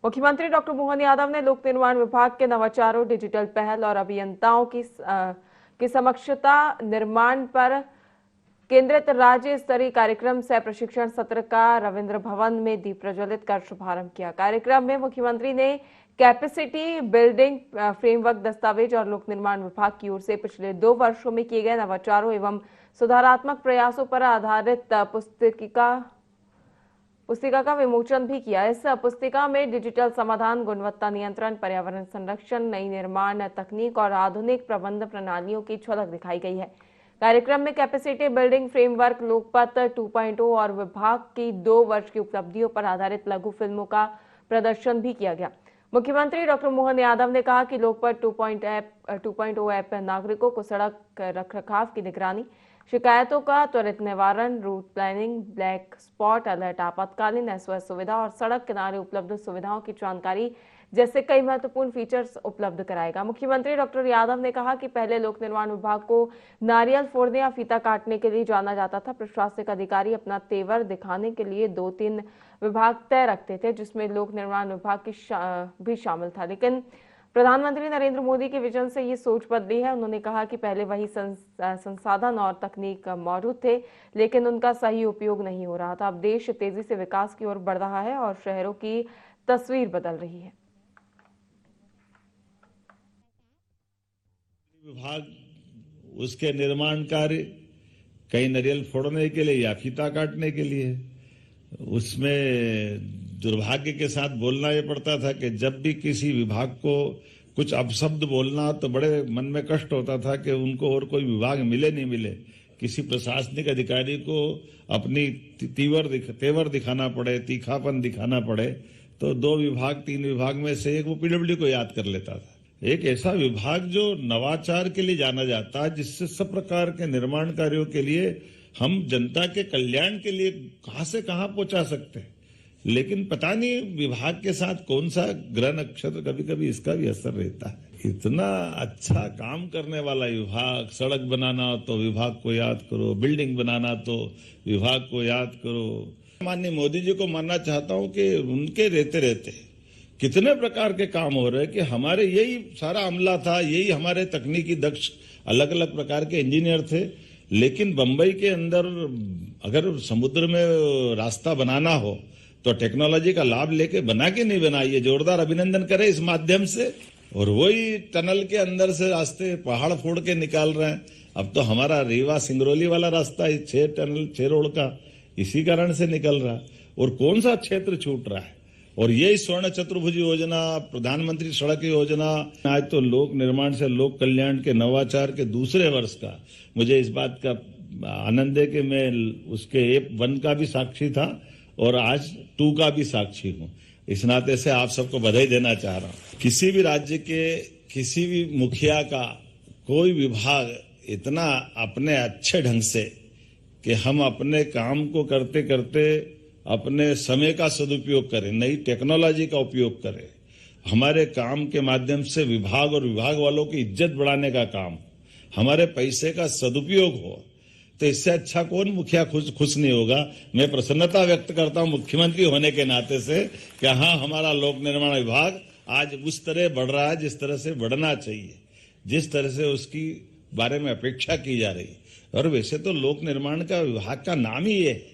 मुख्यमंत्री डॉक्टर मोहन यादव ने लोक निर्माण विभाग के नवाचारों, डिजिटल पहल और अभियंताओं की समक्षता निर्माण पर केंद्रित राज्य स्तरीय कार्यक्रम सह प्रशिक्षण सत्र का रविंद्र भवन में दीप प्रज्वलित कर शुभारंभ किया। कार्यक्रम में मुख्यमंत्री ने कैपेसिटी बिल्डिंग फ्रेमवर्क दस्तावेज और लोक निर्माण विभाग की ओर से पिछले 2 वर्षों में किए गए नवाचारों एवं सुधारात्मक प्रयासों पर आधारित पुस्तिका का विमोचन भी किया। इस पुस्तिका में डिजिटल समाधान, गुणवत्ता नियंत्रण, पर्यावरण संरक्षण, नई निर्माण तकनीक और आधुनिक प्रबंध प्रणालियों की झलक दिखाई गई है। कार्यक्रम में कैपेसिटी बिल्डिंग फ्रेमवर्क, लोकपथ 2.0 और विभाग की 2 वर्ष की उपलब्धियों पर आधारित लघु फिल्मों का प्रदर्शन भी किया गया। मुख्यमंत्री डॉक्टर मोहन यादव ने कहा कि लोकपथ 2.0 ऐप नागरिकों को सड़क रखरखाव की निगरानी, शिकायतों का त्वरित निवारण, route planning, black spot alert, आपातकालीन SOS सुविधा और सड़क किनारे उपलब्ध सुविधाओं की जानकारी जैसे कई महत्वपूर्ण फीचर्स उपलब्ध कराएगा। मुख्यमंत्री डॉक्टर यादव ने कहा कि पहले लोक निर्माण विभाग को नारियल फोड़ने या फीता काटने के लिए जाना जाता था। प्रशासनिक अधिकारी अपना तेवर दिखाने के लिए 2-3 विभाग तय रखते थे, जिसमें लोक निर्माण विभाग भी शामिल था। लेकिन प्रधानमंत्री नरेंद्र मोदी के विजन से ये सोच बदली है। उन्होंने कहा कि पहले वही संसाधन और तकनीक मौजूद थे, लेकिन उनका सही उपयोग नहीं हो रहा था। अब देश तेजी से विकास की ओर बढ़ रहा है और शहरों की तस्वीर बदल रही है। विभाग उसके निर्माण कार्य कहीं नारियल फोड़ने के लिए या फीता काटने के लिए, उसमें दुर्भाग्य के साथ बोलना ये पड़ता था कि जब भी किसी विभाग को कुछ अपशब्द बोलना तो बड़े मन में कष्ट होता था कि उनको और कोई विभाग मिले नहीं मिले। किसी प्रशासनिक अधिकारी को अपनी तेवर दिखाना पड़े, तीखापन दिखाना पड़े, तो 2 विभाग 3 विभाग में से एक वो PWD को याद कर लेता था। एक ऐसा विभाग जो नवाचार के लिए जाना जाता है, जिससे सब प्रकार के निर्माण कार्यों के लिए हम जनता के कल्याण के लिए कहां से कहां पहुंचा सकते हैं। लेकिन पता नहीं विभाग के साथ कौन सा ग्रह नक्षत्र, कभी कभी इसका भी असर रहता है। इतना अच्छा काम करने वाला विभाग, सड़क बनाना हो तो विभाग को याद करो, बिल्डिंग बनाना तो विभाग को याद करो। माननीय मोदी जी को मानना चाहता हूं कि उनके रहते कितने प्रकार के काम हो रहे हैं कि हमारे यही सारा अमला था, यही हमारे तकनीकी दक्ष अलग अलग प्रकार के इंजीनियर थे। लेकिन बंबई के अंदर अगर समुद्र में रास्ता बनाना हो तो टेक्नोलॉजी का लाभ लेके बना के नहीं बना, ये जोरदार अभिनंदन करें इस माध्यम से। और वही टनल के अंदर से रास्ते पहाड़ फोड़ के निकाल रहे हैं। अब तो हमारा रीवा सिंगरौली वाला रास्ता 6 रोड का इसी कारण से निकल रहा। और कौन सा क्षेत्र छूट रहा है। और यही स्वर्ण चतुर्भुज योजना, प्रधानमंत्री सड़क योजना, आज तो लोक निर्माण से लोक कल्याण के नवाचार के दूसरे वर्ष का मुझे इस बात का आनंद है कि मैं उसके 1 का भी साक्षी था और आज 2 का भी साक्षी हूं। इस नाते से आप सबको बधाई देना चाह रहा हूं। किसी भी राज्य के किसी भी मुखिया का कोई विभाग इतना अपने अच्छे ढंग से कि हम अपने काम को करते करते अपने समय का सदुपयोग करें, नई टेक्नोलॉजी का उपयोग करें, हमारे काम के माध्यम से विभाग और विभाग वालों की इज्जत बढ़ाने का काम, हमारे पैसे का सदुपयोग हो, तो इससे अच्छा कौन मुखिया खुश नहीं होगा। मैं प्रसन्नता व्यक्त करता हूं मुख्यमंत्री होने के नाते से कि हाँ, हमारा लोक निर्माण विभाग आज उस तरह बढ़ रहा है जिस तरह से बढ़ना चाहिए, जिस तरह से उसकी बारे में अपेक्षा की जा रही है। और वैसे तो लोक निर्माण का विभाग का नाम ही ये है